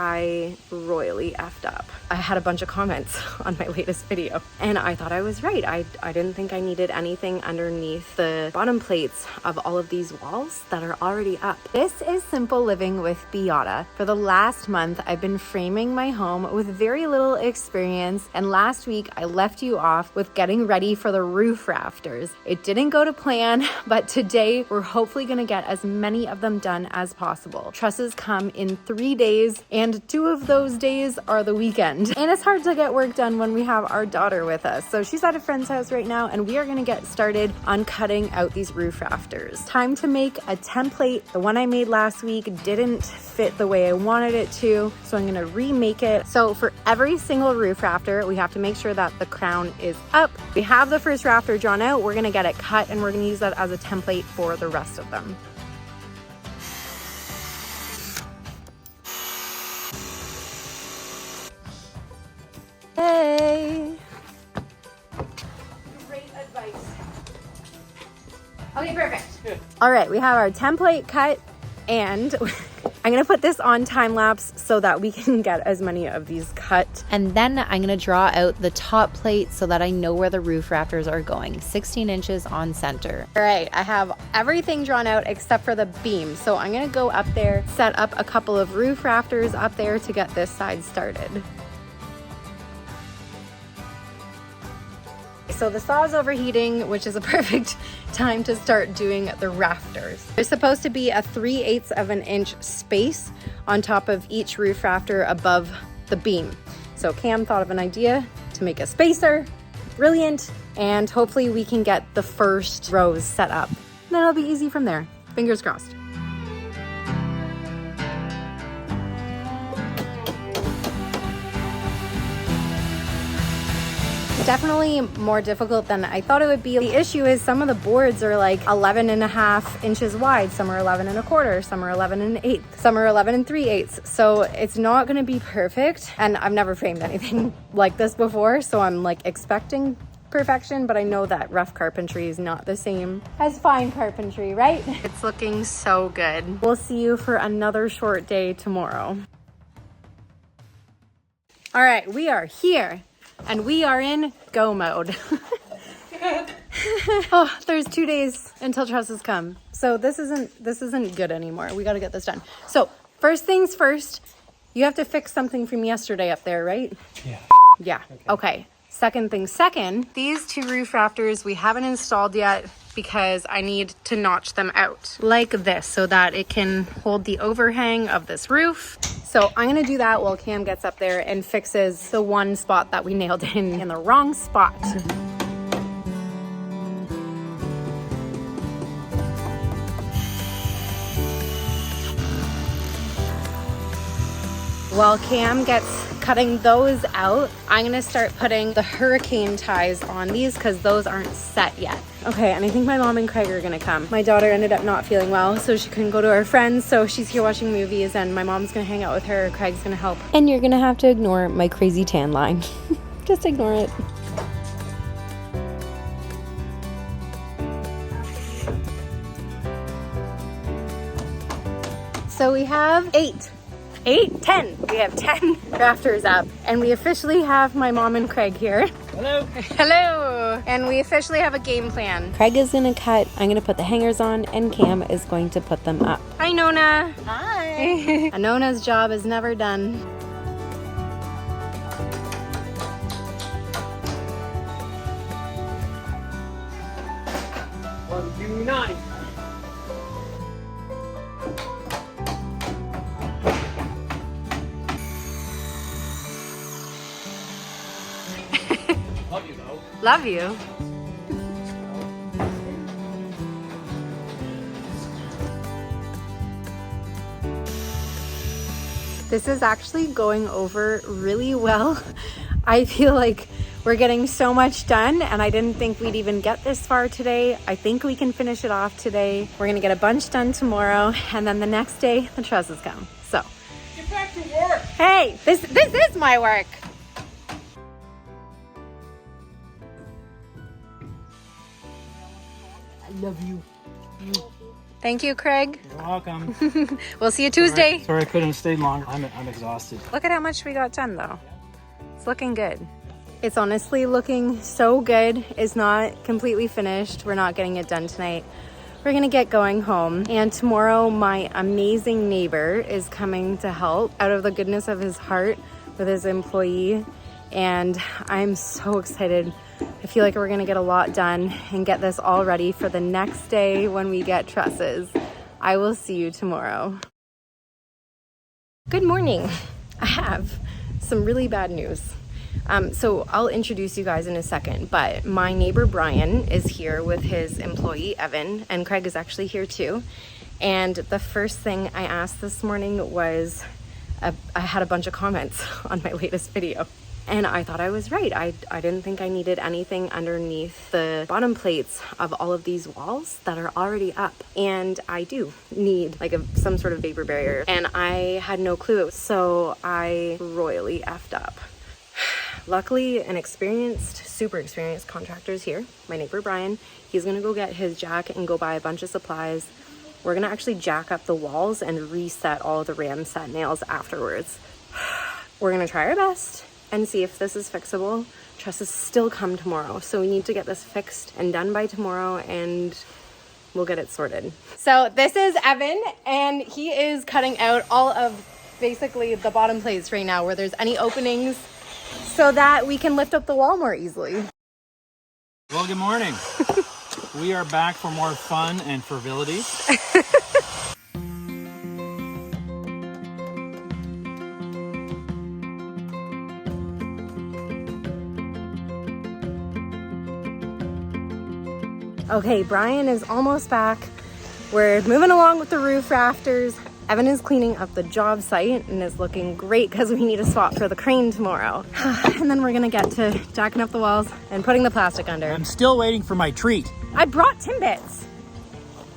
I royally effed up. I had a bunch of comments on my latest video and I thought I was right. I didn't think I needed anything underneath the bottom plates of all of these walls that are already up. This is Simple Living with Biata. For the last month, I've been framing my home with very little experience, and last week I left you off with getting ready for the roof rafters. It didn't go to plan, but today we're hopefully gonna get as many of them done as possible. Trusses come in 3 days, and 2 of those days are the weekend. And it's hard to get work done when we have our daughter with us. So she's at a friend's house right now, and we are gonna get started on cutting out these roof rafters. Time to make a template. The one I made last week didn't fit the way I wanted it to, so I'm gonna remake it. So for every single roof rafter, we have to make sure that the crown is up. We have the first rafter drawn out, we're gonna get it cut, and we're gonna use that as a template for the rest of them. Hey! Great advice. Okay, perfect. Good. All right, we have our template cut, and I'm gonna put this on time lapse so that we can get as many of these cut. And then I'm gonna draw out the top plate so that I know where the roof rafters are going. 16 inches on center. All right, I have everything drawn out except for the beam. So I'm gonna go up there, set up a couple of roof rafters up there to get this side started. So the saw is overheating, which is a perfect time to start doing the rafters. There's supposed to be a 3/8 of an inch space on top of each roof rafter above the beam. So Cam thought of an idea to make a spacer. Brilliant. And hopefully we can get the first rows set up. Then it'll be easy from there. Fingers crossed. Definitely more difficult than I thought it would be. The issue is some of the boards are like 11.5 inches wide, some are 11.25, some are 11.125, some are 11.375. So it's not gonna be perfect. And I've never framed anything like this before, so I'm like expecting perfection, but I know that rough carpentry is not the same as fine carpentry, right? It's looking so good. We'll see you for another short day tomorrow. All right, we are here. And we are in go mode. Oh, there's 2 days until Trusses come. So this isn't good anymore. We got to get this done. So first things first, you have to fix something from yesterday up there, right? Yeah. Yeah. Okay. Second thing second, these 2 roof rafters we haven't installed yet because I need to notch them out like this so that it can hold the overhang of this roof. So I'm gonna do that while Cam gets up there and fixes the one spot that we nailed in the wrong spot. While Cam gets cutting those out, I'm gonna start putting the hurricane ties on these because those aren't set yet. Okay, and I think my mom and Craig are gonna come. My daughter ended up not feeling well, so she couldn't go to her friends, so she's here watching movies, and my mom's gonna hang out with her, Craig's gonna help. And you're gonna have to ignore my crazy tan line. Just ignore it. So we have 10. We have 10 rafters up, and we officially have my mom and Craig here. Hello. Hello. And we officially have a game plan. Craig is gonna cut, I'm gonna put the hangers on, and Cam is going to put them up. Hi, Nona. Hi. Nona's job is never done. One, two, 9. Love you though. Love you. This is actually going over really well. I feel like we're getting so much done, and I didn't think we'd even get this far today. I think we can finish it off today. We're gonna get a bunch done tomorrow, and then the next day, the trusses come. So. Get back to work. Hey, this is my work. I love you. Thank you, Craig. You're welcome. We'll see you Tuesday. Sorry I couldn't have stayed longer. I'm exhausted. Look at how much we got done though. It's looking good. It's honestly looking so good. It's not completely finished. We're not getting it done tonight. We're gonna get going home. And tomorrow my amazing neighbor is coming to help out of the goodness of his heart with his employee. And I'm so excited. I feel like we're gonna get a lot done and get this all ready for the next day when we get trusses. I will see you tomorrow. Good morning. I have some really bad news. So I'll introduce you guys in a second, but my neighbor Brian is here with his employee Evan, and Craig is actually here too. And the first thing I asked this morning was, I had a bunch of comments on my latest video. And I thought I was right. I didn't think I needed anything underneath the bottom plates of all of these walls that are already up. And I do need like some sort of vapor barrier. And I had no clue. So I royally effed up. Luckily, an super experienced contractor is here. My neighbor Brian, he's gonna go get his jack and go buy a bunch of supplies. We're gonna actually jack up the walls and reset all the ram set nails afterwards. We're gonna try our best and see if this is fixable. Trusses still come tomorrow, so we need to get this fixed and done by tomorrow, and we'll get it sorted. So this is Evan, and he is cutting out all of basically the bottom plates right now where there's any openings so that we can lift up the wall more easily. Well, good morning. We are back for more fun and frivolity. Okay, Brian is almost back. We're moving along with the roof rafters. Evan is cleaning up the job site and is looking great because we need a spot for the crane tomorrow. And then we're gonna get to jacking up the walls and putting the plastic under. I'm still waiting for my treat. I brought Timbits.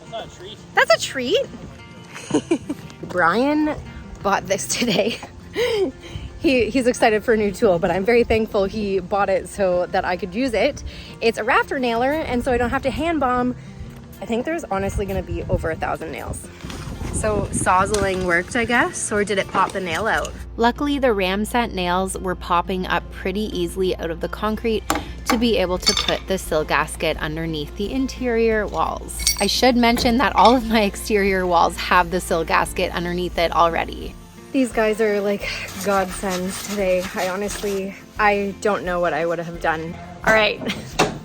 That's not a treat. That's a treat. Brian bought this today. He's excited for a new tool, but I'm very thankful he bought it so that I could use it. It's a rafter nailer, and so I don't have to hand bomb. I think there's honestly gonna be over 1,000 nails. So sawzalling worked, I guess, or did it pop the nail out? Luckily, the ram set nails were popping up pretty easily out of the concrete to be able to put the sill gasket underneath the interior walls. I should mention that all of my exterior walls have the sill gasket underneath it already. These guys are like godsends today. I don't know what I would have done. All right,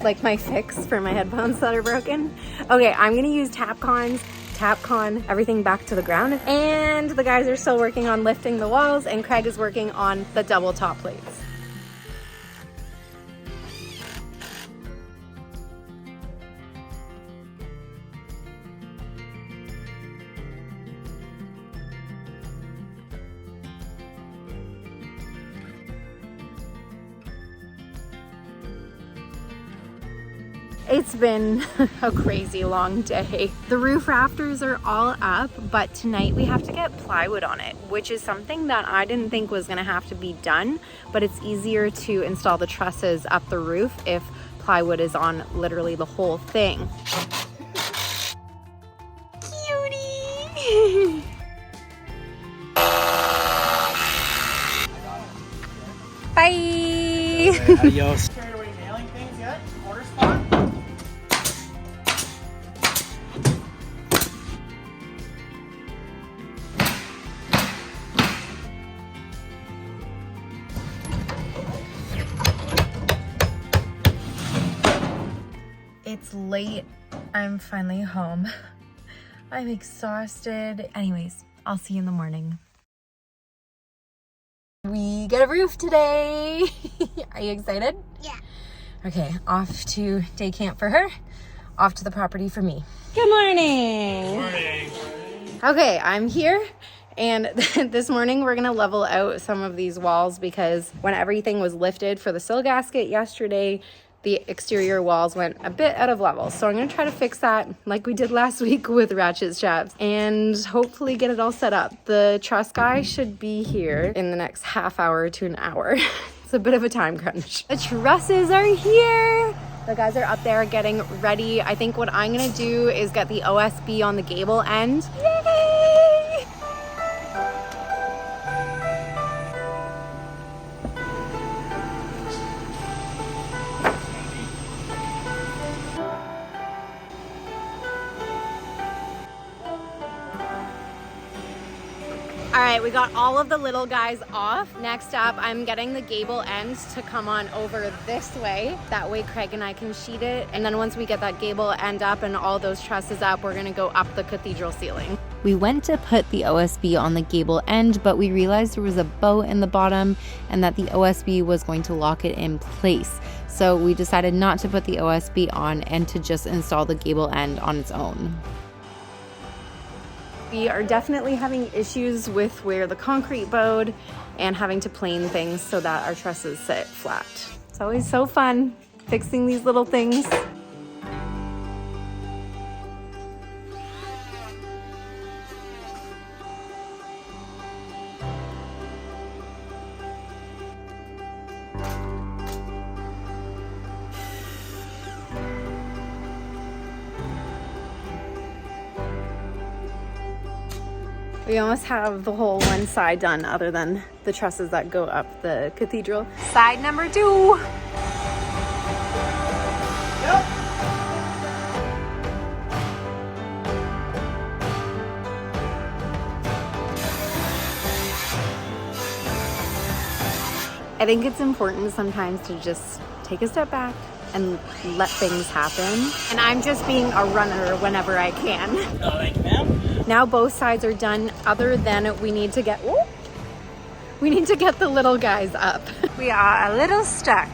like my fix for my headphones that are broken. Okay, I'm gonna use Tapcon everything back to the ground. And the guys are still working on lifting the walls, and Craig is working on the double top plates. It's been a crazy long day. The roof rafters are all up, but tonight we have to get plywood on it, which is something that I didn't think was gonna have to be done, but it's easier to install the trusses up the roof if plywood is on literally the whole thing. Cutie! Bye! Adios. Carried away nailing things yet? Quarter spot? It's late. I'm finally home. I'm exhausted. Anyways, I'll see you in the morning. We get a roof today. Are you excited? Yeah. Okay, off to day camp for her, off to the property for me. Good morning. Good morning. Okay, I'm here. And this morning we're gonna level out some of these walls because when everything was lifted for the sill gasket yesterday, the exterior walls went a bit out of level. So I'm gonna try to fix that like we did last week with ratchet straps and hopefully get it all set up. The truss guy should be here in the next half hour to an hour. It's a bit of a time crunch. The trusses are here. The guys are up there getting ready. I think what I'm gonna do is get the OSB on the gable end. Yay! All right, we got all of the little guys off. Next up, I'm getting the gable ends to come on over this way. That way Craig and I can sheet it. And then once we get that gable end up and all those trusses up, we're gonna go up the cathedral ceiling. We went to put the OSB on the gable end, but we realized there was a bow in the bottom and that the OSB was going to lock it in place. So we decided not to put the OSB on and to just install the gable end on its own. We are definitely having issues with where the concrete bowed and having to plane things so that our trusses sit flat. It's always so fun fixing these little things. We almost have the whole one side done other than the trusses that go up the cathedral. Side number 2. Yep. I think it's important sometimes to just take a step back and let things happen. And I'm just being a runner whenever I can. Oh, thank you, ma'am. Now both sides are done, other than we need to get the little guys up. We are a little stuck.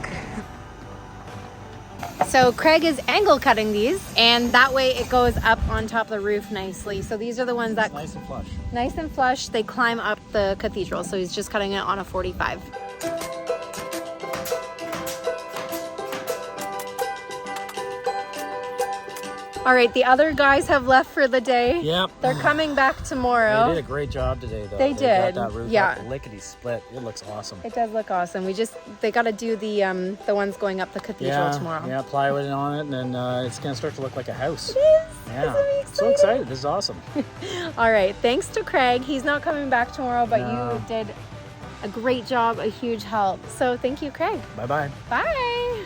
So Craig is angle cutting these, and that way it goes up on top of the roof nicely. So these are the ones that Nice and flush. Nice and flush. They climb up the cathedral. So he's just cutting it on a 45. All right, the other guys have left for the day. Yep. They're coming back tomorrow. They did a great job today, though. They did. Got that roof Yeah. up, lickety split. It looks awesome. It does look awesome. They got to do the ones going up the cathedral tomorrow. Yeah, plywood on it, and then it's gonna start to look like a house. It is. Yeah. Isn't it So excited. This is awesome. All right, thanks to Craig. He's not coming back tomorrow, but No. you did a great job, a huge help. So thank you, Craig. Bye-bye. Bye.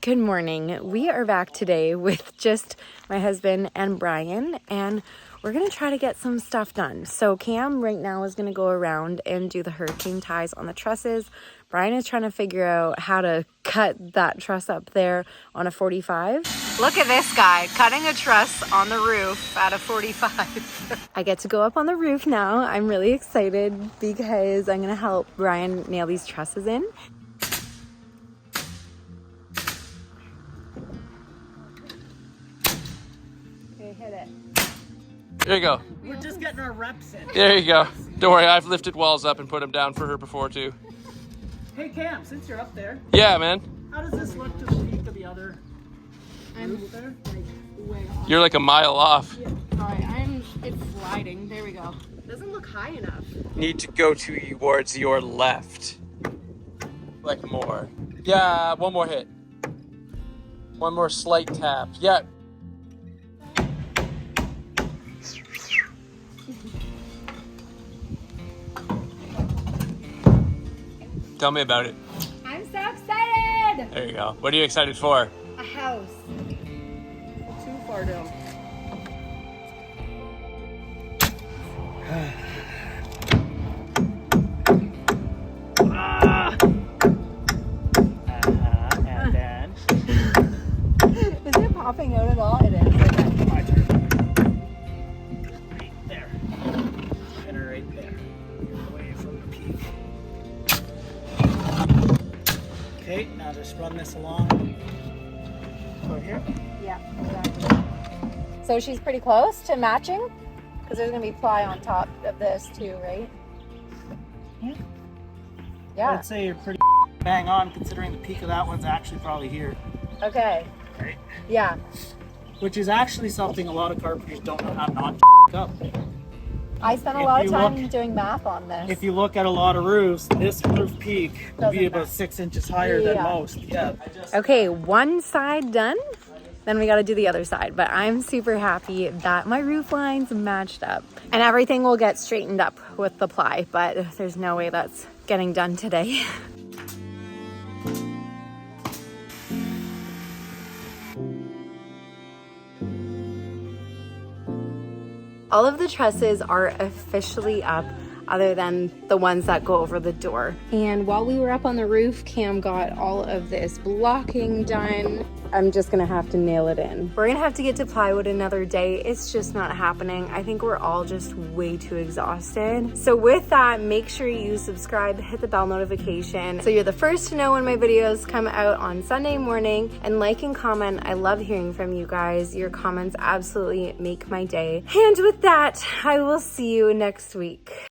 Good morning. We are back today with just my husband and Brian, and we're gonna try to get some stuff done. So Cam right now is gonna go around and do the hurricane ties on the trusses. Brian is trying to figure out how to cut that truss up there on a 45. Look at this guy cutting a truss on the roof at a 45. I get to go up on the roof now. I'm really excited because I'm gonna help Brian nail these trusses in. Okay, hit it. There you go. We're just getting our reps in. There you go. Don't worry, I've lifted walls up and put them down for her before too. Hey, Cam, since you're up there, Yeah, man. how does this look to the peak of the other roof there? Way off. You're like a mile off. Sorry, it's sliding. There we go. Doesn't look high enough. Need to go towards your left. Like more. Yeah, one more hit. One more slight tap. Yeah. Tell me about it. I'm so excited! There you go. What are you excited for? A house. Too far down. And then Is it popping out at all? It is. Okay. my turn. Right there. And right there. Away from the peak. Okay, now just run this along. Over here. Yeah, exactly. So she's pretty close to matching? Because there's going to be ply on top of this too, right? Yeah. I'd say you're pretty bang on considering the peak of that one's actually probably here. Okay. Right. Yeah. Which is actually something a lot of carpenters don't know how not to up. I spent a lot of time doing math on this. If you look at a lot of roofs, this roof peak will be about 6 inches higher than most. Yeah. Okay, one side done. Then we got to do the other side. But I'm super happy that my roof lines matched up. And everything will get straightened up with the ply, but there's no way that's getting done today. All of the trusses are officially up, other than the ones that go over the door. And while we were up on the roof, Cam got all of this blocking done. I'm just gonna have to nail it in. We're gonna have to get to plywood another day. It's just not happening. I think we're all just way too exhausted. So with that, make sure you subscribe, hit the bell notification so you're the first to know when my videos come out on Sunday morning, and like and comment. I love hearing from you guys. Your comments absolutely make my day. And with that, I will see you next week.